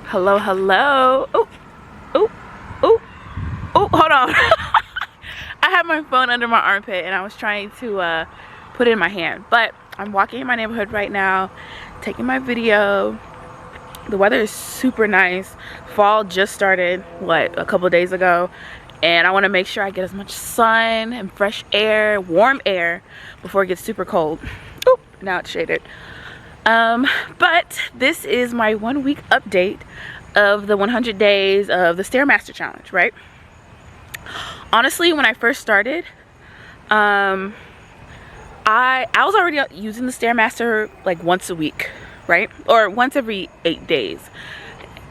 Hello, hello. Oh, oh, oh, oh, hold on. I had my phone under my armpit and I was trying to put it in my hand. But I'm walking in my neighborhood right now, taking my video. The weather is super nice. Fall just started, what, a couple days ago. And I want to make sure I get as much sun and fresh air, warm air, before it gets super cold. Oop, now it's shaded. But this is my 1 week update of the 100 days of the Stair-Master challenge, right? Honestly, when I first started, I was already using the Stair-Master like once a week, right? Or once every 8 days.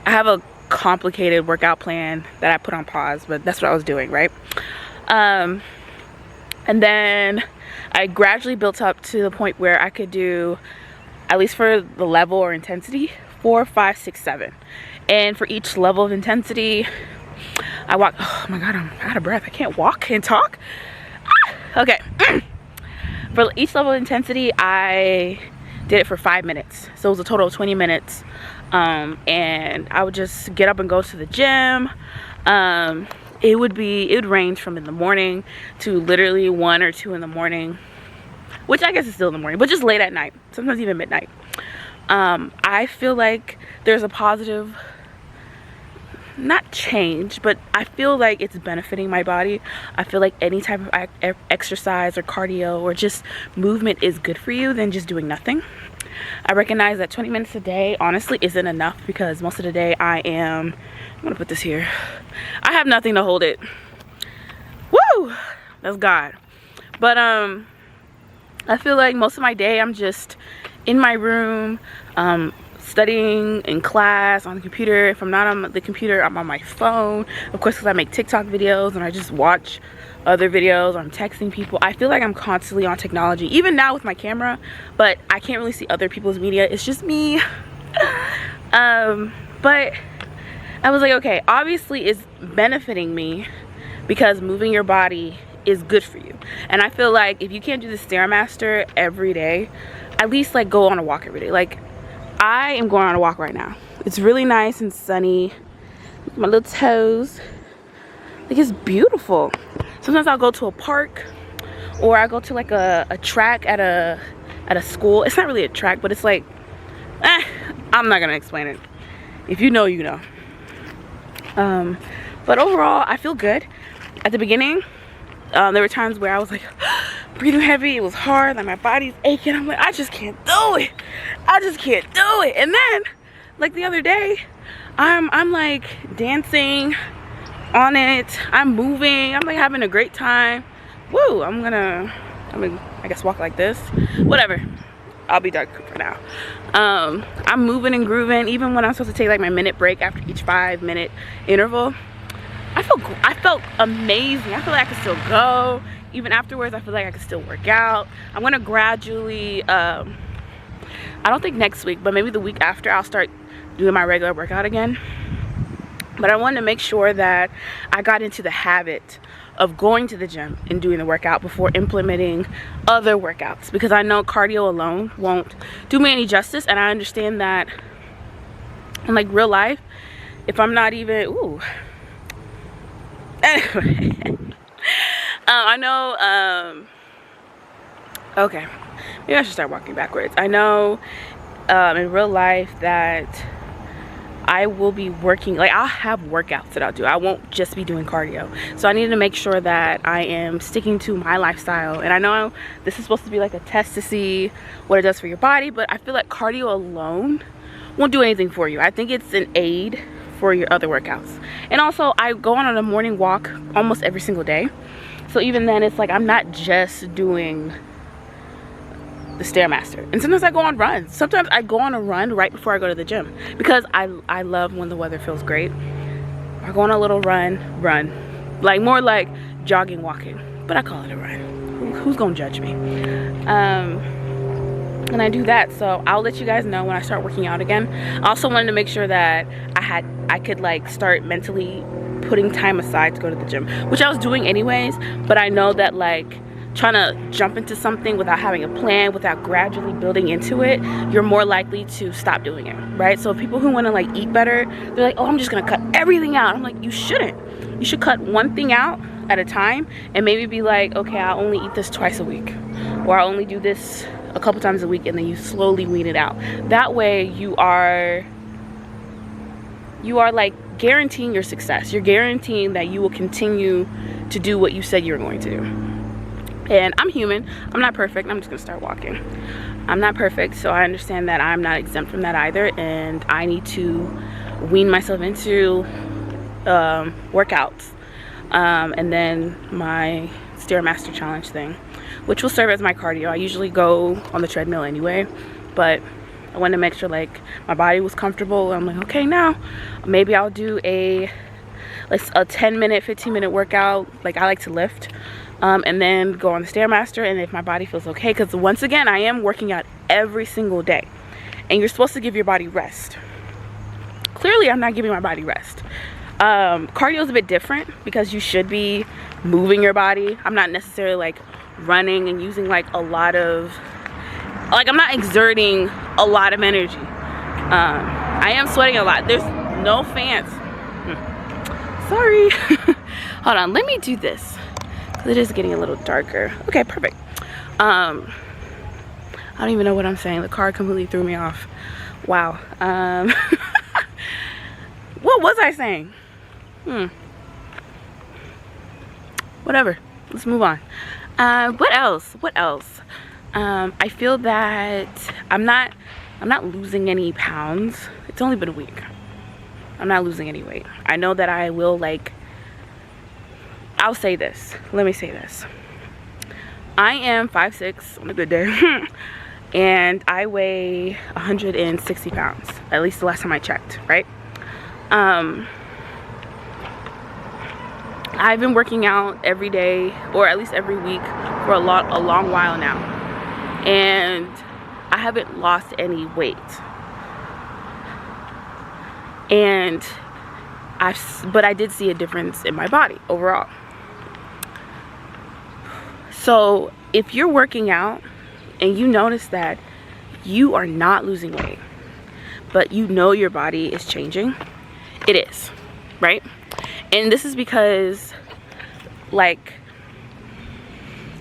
I have a complicated workout plan that I put on pause, but that's what I was doing, right? And then I gradually built up to the point where I could do, at least for the level or intensity, 4, 5, 6, 7. And for each level of intensity, I walk. Oh my god, I'm out of breath. I can't walk and talk. Okay. For each level of intensity, I did it for 5 minutes. So it was a total of 20 minutes. And I would just get up and go to the gym. It would range from in the morning to literally 1 or 2 in the morning, which I guess is still in the morning, but just late at night, sometimes even midnight. I feel like there's a positive, not change, but I feel like it's benefiting my body. I feel like any type of exercise or cardio or just movement is good for you than just doing nothing. I recognize that 20 minutes a day honestly isn't enough, because most of the day I'm gonna put this here, I have nothing to hold it. Woo! That's God. But I feel like most of my day I'm just in my room, studying in class, on the computer. If I'm not on the computer, I'm on my phone, of course, because I make TikTok videos and I just watch other videos, or I'm texting people. I feel like I'm constantly on technology, even now with my camera, but I can't really see other people's media. It's just me. But I was like, okay, obviously it's benefiting me, because moving your body is good for you. And I feel like if you can't do the Stair-Master every day, at least like go on a walk every day. Like, I am going on a walk right now. It's really nice and sunny. My little toes, like, it's beautiful. Sometimes I'll go to a park, or I go to like a track at a school. It's not really a track, but it's like, I'm not gonna explain it. If you know, you know. But overall, I feel good. At the beginning, there were times where I was like breathing heavy. It was hard, like my body's aching. I'm like, I just can't do it. I just can't do it. And then, like the other day, I'm like dancing on it. I'm moving. I'm like having a great time. Woo! I'm gonna, I guess, walk like this. Whatever. I'll be dark for now. I'm moving and grooving, even when I'm supposed to take like my minute break after each 5-minute interval. I felt amazing. I feel like I could still go. Even afterwards, I feel like I could still work out. I'm gonna gradually, I don't think next week, but maybe the week after, I'll start doing my regular workout again. But I wanted to make sure that I got into the habit of going to the gym and doing the workout before implementing other workouts, because I know cardio alone won't do me any justice. And I understand that in like real life, if I'm not even, ooh. Anyway, I know, okay, maybe I should start walking backwards. I know in real life that I will be working, like I'll have workouts that I'll do. I won't just be doing cardio. So I need to make sure that I am sticking to my lifestyle. And I know this is supposed to be like a test to see what it does for your body, but I feel like cardio alone won't do anything for you. I think it's an aid for your other workouts. And also, I go on a morning walk almost every single day. So even then, it's like I'm not just doing the Stair-Master. And sometimes I go on runs. Sometimes I go on a run right before I go to the gym, because I love when the weather feels great. I go on a little run, like more like jogging, walking, but I call it a run. Who's gonna judge me? And I do that, so I'll let you guys know when I start working out again. I also wanted to make sure that I could like start mentally putting time aside to go to the gym, which I was doing anyways, but I know that like trying to jump into something without having a plan, without gradually building into it, you're more likely to stop doing it, right? So people who want to like eat better, they're like, oh, I'm just gonna cut everything out. I'm like, you shouldn't. You should cut one thing out at a time and maybe be like, okay, I'll only eat this twice a week, or I'll only do this a couple times a week, and then you slowly wean it out. That way you are like guaranteeing your success. You're guaranteeing that you will continue to do what you said you were going to do. And I'm human, I'm not perfect. I'm just gonna start walking. I'm not perfect, so I understand that I'm not exempt from that either, and I need to wean myself into workouts, and then my Stair-Master challenge thing, which will serve as my cardio. I usually go on the treadmill anyway, but I wanted to make sure like my body was comfortable. I'm like, okay, now maybe I'll do a 10-minute, 15-minute workout. Like I like to lift, and then go on the Stair-Master, and if my body feels okay, because once again, I am working out every single day, and you're supposed to give your body rest. Clearly, I'm not giving my body rest. Cardio is a bit different because you should be moving your body. I'm not necessarily like running and using like a lot of, like I'm not exerting a lot of energy. I am sweating a lot. There's no fans. Sorry. Hold on, let me do this because it is getting a little darker. Okay, perfect. I don't even know what I'm saying. The car completely threw me off. Wow. What was I saying? Whatever, let's move on. What else? I feel that I'm not losing any pounds. It's only been a week. I'm not losing any weight. I know that I will, like, I'll say this. Let me say this. I am 5'6" on a good day. And I weigh 160 pounds. At least the last time I checked, right? I've been working out every day, or at least every week, for a long while now, and I haven't lost any weight. But I did see a difference in my body overall. So if you're working out and you notice that you are not losing weight, but you know your body is changing, it is, right? And this is because like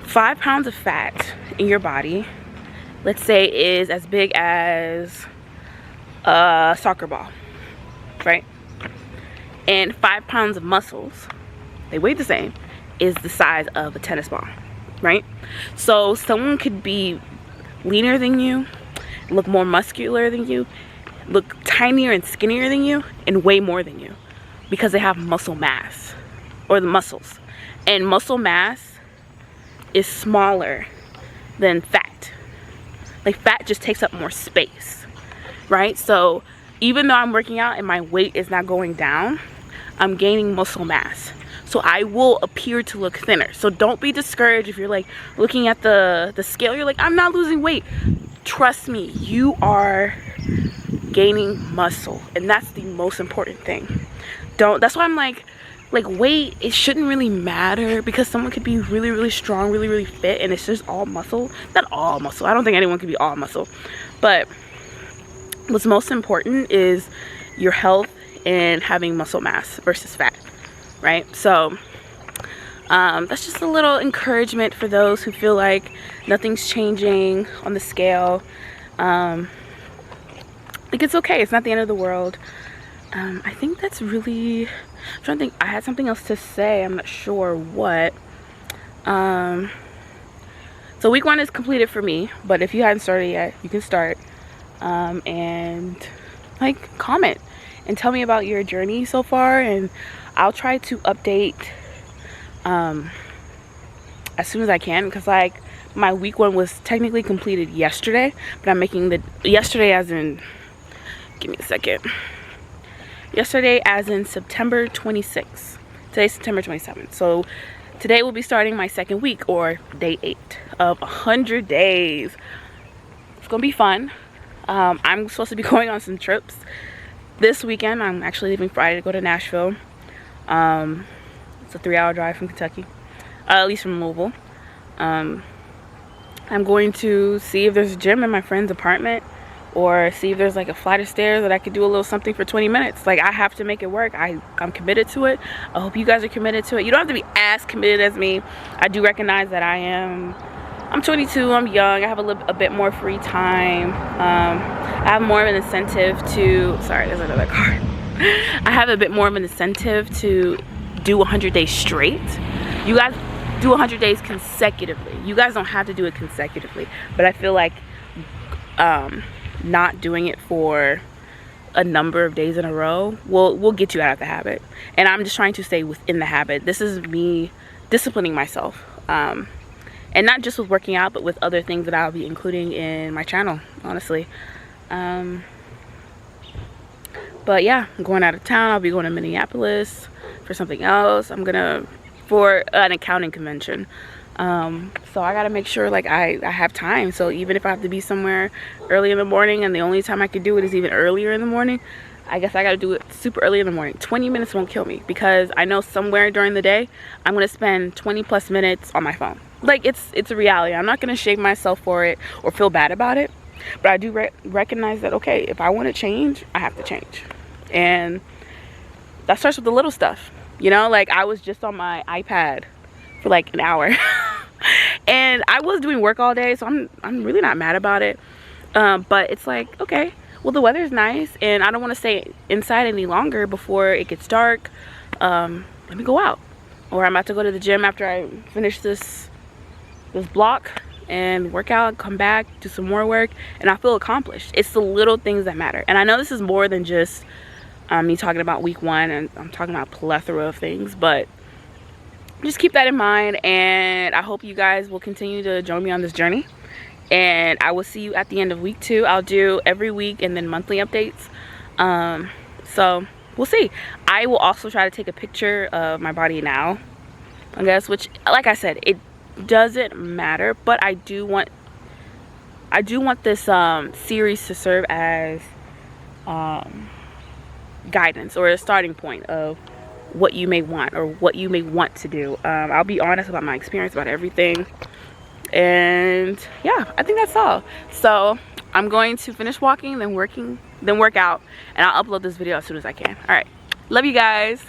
5 pounds of fat in your body, let's say, is as big as a soccer ball, right? And 5 pounds of muscles, they weigh the same, is the size of a tennis ball, right? So someone could be leaner than you, look more muscular than you, look tinier and skinnier than you, and weigh more than you, because they have muscle mass, or the muscles. And muscle mass is smaller than fat. Like fat just takes up more space, right? So even though I'm working out and my weight is not going down, I'm gaining muscle mass. So I will appear to look thinner. So don't be discouraged if you're like looking at the scale, you're like, I'm not losing weight. Trust me, you are gaining muscle, and that's the most important thing. That's why I'm like weight, it shouldn't really matter, because someone could be really strong, really fit, and it's just all muscle. Not all muscle, I don't think anyone could be all muscle, but what's most important is your health and having muscle mass versus fat, right? So that's just a little encouragement for those who feel like nothing's changing on the scale. Like, it's okay, it's not the end of the world. I think that's really, I'm trying to think, I had something else to say, I'm not sure what. So week 1 is completed for me, but if you haven't started yet, you can start. And like, comment and tell me about your journey so far, and I'll try to update as soon as I can, because like my week 1 was technically completed yesterday, but I'm making the yesterday as in, give me a second, yesterday as in September 26th. Today's September 27th, so today will be starting my 2nd week, or day 8 of 100 days. It's gonna be fun. I'm supposed to be going on some trips this weekend. I'm actually leaving Friday to go to Nashville. It's a 3-hour drive from Kentucky, at least from Louisville. I'm going to see if there's a gym in my friend's apartment, or see if there's like a flight of stairs that I could do a little something for 20 minutes. Like, I have to make it work. I'm committed to it. I hope you guys are committed to it. You don't have to be as committed as me. I do recognize that I'm 22, I'm young, I have a bit more free time. I have more of an incentive to, sorry, there's another car. I have a bit more of an incentive to do 100 days straight. You guys do 100 days consecutively. You guys don't have to do it consecutively, but I feel like not doing it for a number of days in a row will get you out of the habit. And I'm just trying to stay within the habit. This is me disciplining myself. And not just with working out, but with other things that I'll be including in my channel, honestly. But yeah, I'm going out of town. I'll be going to Minneapolis for something else. For an accounting convention. So I gotta make sure like I have time. So even if I have to be somewhere early in the morning and the only time I could do it is even earlier in the morning, I guess I gotta do it super early in the morning. 20 minutes won't kill me, because I know somewhere during the day I'm gonna spend 20+ minutes on my phone. Like, it's a reality. I'm not gonna shame myself for it or feel bad about it, but I do recognize that, okay, if I want to change, I have to change. And that starts with the little stuff, you know. Like, I was just on my iPad for like an hour and I was doing work all day, so I'm really not mad about it. But it's like, okay, well, the weather's nice and I don't want to stay inside any longer before it gets dark. Let me go out. Or I'm about to go to the gym after I finish this block and work out, come back, do some more work, and I feel accomplished. It's the little things that matter. And I know this is more than just me talking about week 1, and I'm talking about a plethora of things, but just keep that in mind. And I hope you guys will continue to join me on this journey, and I will see you at the end of week 2. I'll do every week and then monthly updates. So we'll see. I will also try to take a picture of my body now, I guess, which, like I said, it doesn't matter, but I do want this series to serve as guidance, or a starting point of what you may want, or what you may want to do. I'll be honest about my experience about everything, and yeah, I think that's all. So I'm going to finish walking, then work out, and I'll upload this video as soon as I can. All right, love you guys.